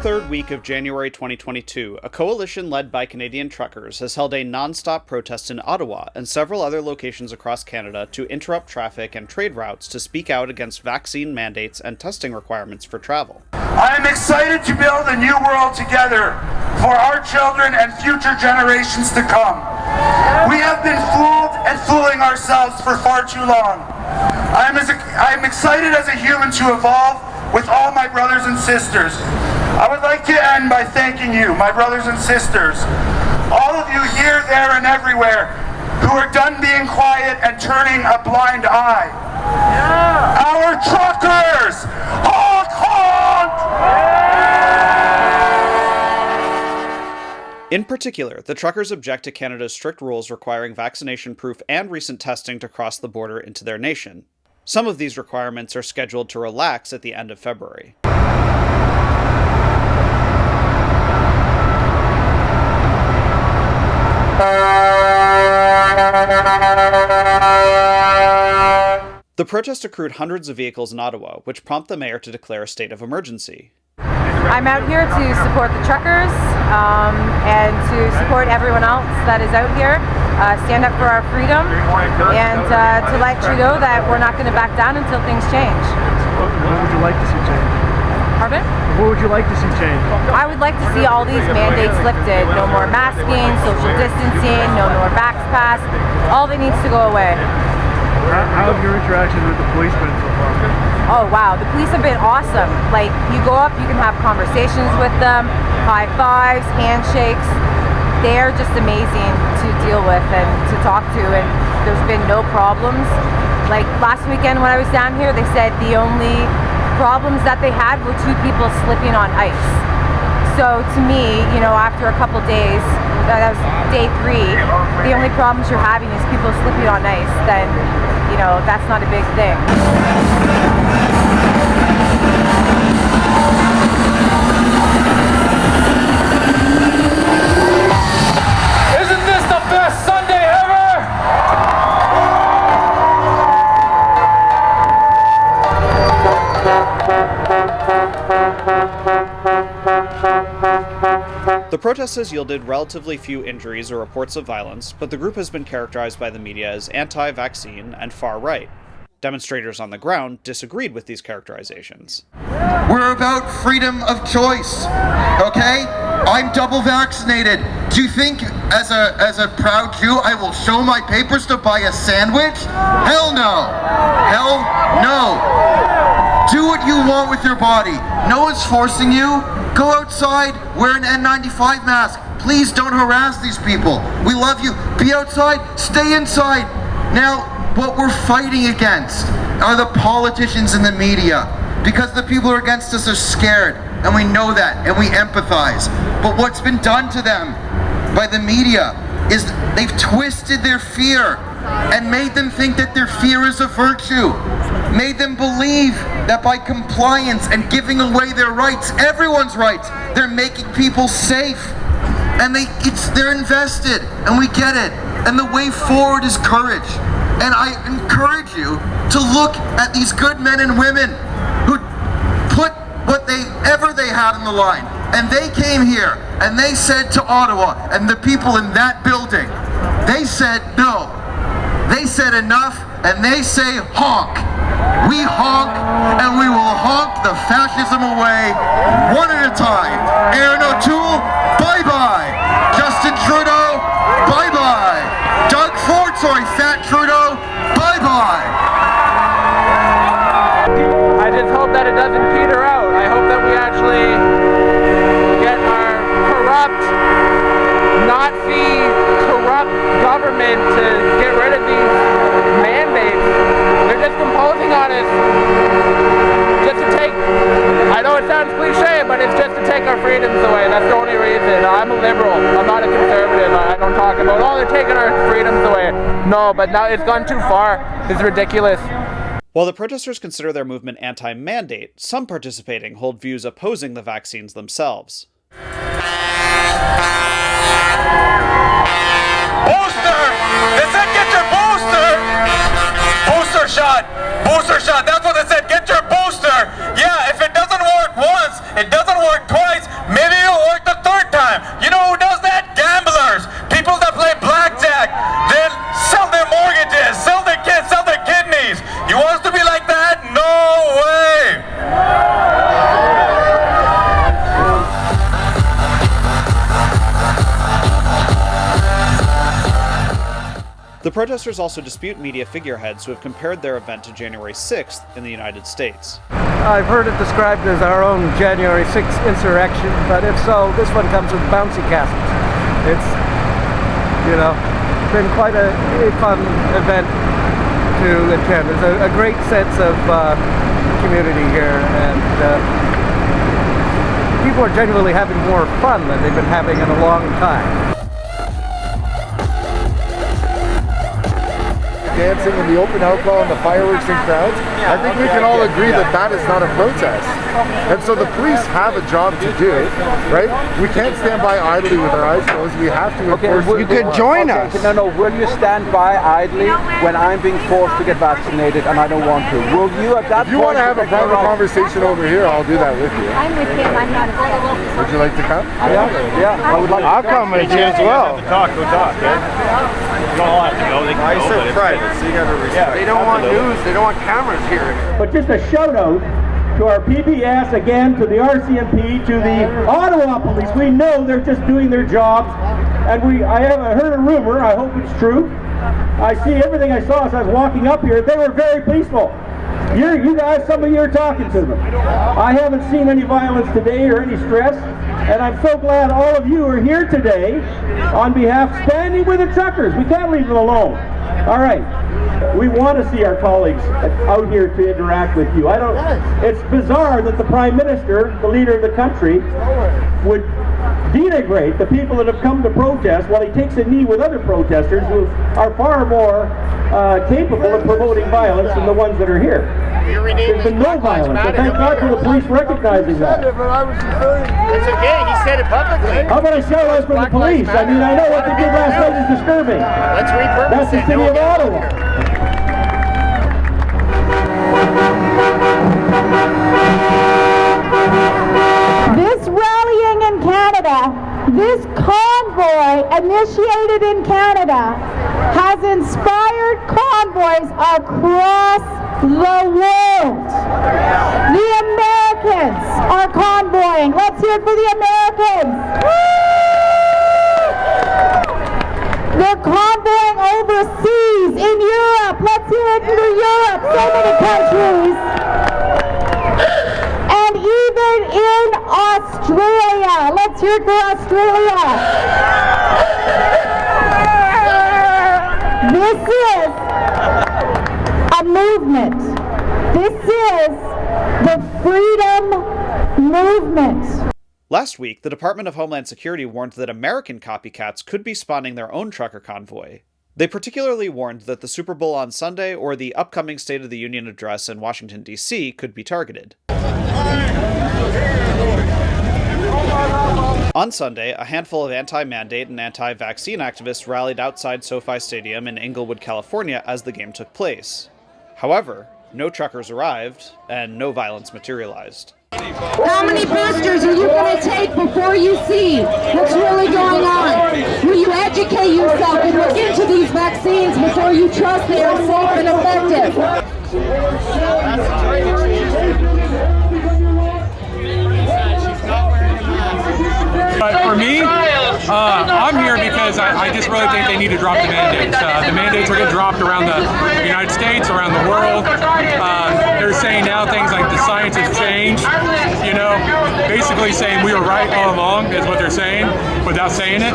third week of January 2022, a coalition led by Canadian truckers has held a non-stop protest in Ottawa and several other locations across Canada to interrupt traffic and trade routes to speak out against vaccine mandates and testing requirements for travel. I am excited to build a new world together for our children and future generations to come. We have been fooled and fooling ourselves for far too long. I am excited as a human to evolve with all my brothers and sisters. I would like to end by thanking you, my brothers and sisters, all of you here, there, and everywhere, who are done being quiet and turning a blind eye. Yeah. Our truckers! Honk, honk! In particular, the truckers object to Canada's strict rules requiring vaccination proof and recent testing to cross the border into their nation. Some of these requirements are scheduled to relax at the end of February. The protest accrued hundreds of vehicles in Ottawa, which prompted the mayor to declare a state of emergency. I'm out here to support the truckers and to support everyone else that is out here, stand up for our freedom, and to let Trudeau that we're not going to back down until things change. What would you like to see change? Pardon? What would you like to see change? I would like to see all these mandates lifted. No more masking, social distancing, no more vax pass. All that needs to go away. How have your interactions with the police been so far? Oh wow, the police have been awesome. Like, you go up, you can have conversations with them, high fives, handshakes. They're just amazing to deal with and to talk to, and there's been no problems. Like last weekend when I was down here, they said the only problems that they had were two people slipping on ice. So to me, you know, after a couple days, that was day 3, the only problems you're having is people slipping on ice, then, you know, that's not a big thing. Isn't this the best Sunday ever? The protest has yielded relatively few injuries or reports of violence, but the group has been characterized by the media as anti-vaccine and far-right. Demonstrators on the ground disagreed with these characterizations. We're about freedom of choice, okay? I'm double vaccinated. Do you think, as a proud Jew, I will show my papers to buy a sandwich? Hell no. Hell no. Do what you want with your body. No one's forcing you. Go outside, wear an N95 mask. Please don't harass these people. We love you. Be outside, stay inside. Now, what we're fighting against are the politicians and the media, because the people who are against us are scared, and we know that, and we empathize. But what's been done to them by the media is they've twisted their fear and made them think that their fear is a virtue, made them believe that by compliance and giving away their rights, everyone's rights, they're making people safe. And they're invested, and we get it. And the way forward is courage. And I encourage you to look at these good men and women who put whatever they had on the line. And they came here, and they said to Ottawa, and the people in that building, they said no. They said enough, and they say honk. We honk, and we will honk the fascism away, one at a time. Aaron O'Toole, bye-bye. Justin Trudeau, bye-bye. Fat Trudeau, bye-bye. I just hope that it doesn't peter out. I hope that we actually get our corrupt, Nazi, corrupt government to get rid of these mandates. They're just imposing on us just to take, I know it sounds cliche, but it's just to take our freedoms away. That's the only reason. I'm a liberal. I'm not a conservative. I don't talk about, oh, they're taking our freedoms away. No, but now it's gone too far. It's ridiculous. While the protesters consider their movement anti-mandate, some participating hold views opposing the vaccines themselves. Booster! They said get your booster! Booster shot! Booster shot! That's what they said. Get your booster! Yeah, if it doesn't work once, it doesn't work twice, protesters also dispute media figureheads who have compared their event to January 6th in the United States. I've heard it described as our own January 6th insurrection, but if so, this one comes with bouncy castles. It's, been quite a fun event to attend. There's a great sense of community here, and people are genuinely having more fun than they've been having in a long time. Dancing and the open alcohol and the fireworks and crowds, I think we can all agree that that is not a protest. And so the police have a job to do, right? We can't stand by idly with our eyes closed. We have to enforce. You could join us. No, will you stand by idly when I'm being forced to get vaccinated and I don't want to? Will you at that point? If you want to have a private conversation over here, I'll do that with you. I'm with him. I'm not available. Would you like to come? Yeah. I would like I'll come with you as well. Go talk, yeah? You don't all have to go. They can go, said private, so you gotta respect. They don't want news. They don't want cameras here. But just a shout out to our PBS, again, to the RCMP, to the Ottawa police. We know they're just doing their jobs, and I haven't heard a rumor. I hope it's true. I see everything I saw as I was walking up here. They were very peaceful. You guys, some of you are talking to them. I haven't seen any violence today or any stress, and I'm so glad all of you are here today on behalf, standing with the truckers. We can't leave them alone. All right. We want to see our colleagues out here to interact with you. It's bizarre that the Prime Minister, the leader of the country, would denigrate the people that have come to protest while he takes a knee with other protesters who are far more capable of promoting violence than the ones that are here. There's been no violence, and thank God for the police recognizing that. It's okay, he said it publicly. How about a shout out for the police? I mean, I know what they did last night is disturbing. Let's repurpose That's the city of Ottawa. This rallying in Canada, this convoy initiated in Canada, has inspired convoys across the world. The Americans are convoying. Let's hear it for the Americans. They're convoying overseas in Europe. Let's hear it for Europe. So many countries. And even in Australia. Let's hear it for Australia. This is a movement. This is the freedom movement. Last week, the Department of Homeland Security warned that American copycats could be spawning their own trucker convoy. They particularly warned that the Super Bowl on Sunday or the upcoming State of the Union address in Washington, D.C. could be targeted. On Sunday, a handful of anti-mandate and anti-vaccine activists rallied outside SoFi Stadium in Inglewood, California as the game took place. However, no truckers arrived, and no violence materialized. How many boosters are you going to take before you see what's really going on? Will you educate yourself and look into these vaccines before you trust they are safe and effective? For me, I'm here because I just really think they need to drop the mandates. The mandates are getting dropped around the United States, around the world. They're saying now things like the science has changed, basically saying we were right all along is what they're saying without saying it.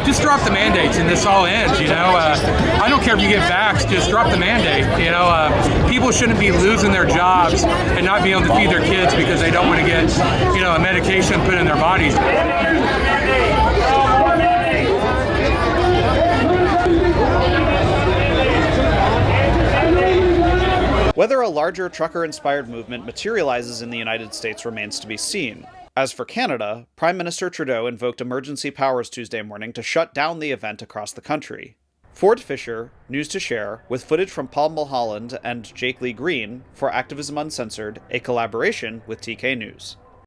Just drop the mandates and this all ends, I don't care if you get vaxxed, just drop the mandate. People shouldn't be losing their jobs and not be able to feed their kids because they don't want to get, a medication put in their bodies. Whether a larger trucker-inspired movement materializes in the United States remains to be seen. As for Canada, Prime Minister Trudeau invoked emergency powers Tuesday morning to shut down the event across the country. Ford Fisher, News to Share, with footage from Paul Mulholland and Jake Lee Green for Activism Uncensored, a collaboration with TK News.